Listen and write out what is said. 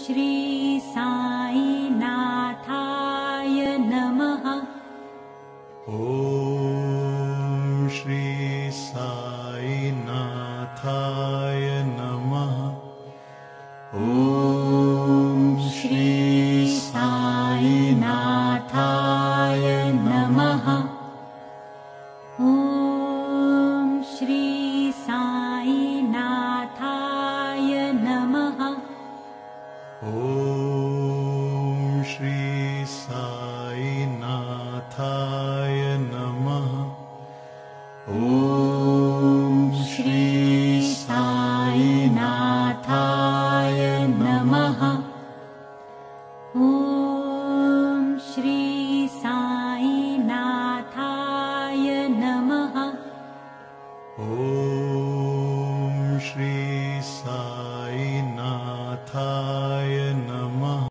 श्री साईनाथाय नमः। ॐ श्री साईनाथाय नमः। ॐ श्री साईनाथाय नमः। ॐ श्री साईनाथाय नमः। ॐ श्री साईनाथाय नमः। ॐ श्री साईनाथाय नमः। ॐ श्री साईनाथाय नमः। ॐ श्री साईनाथाय नमः।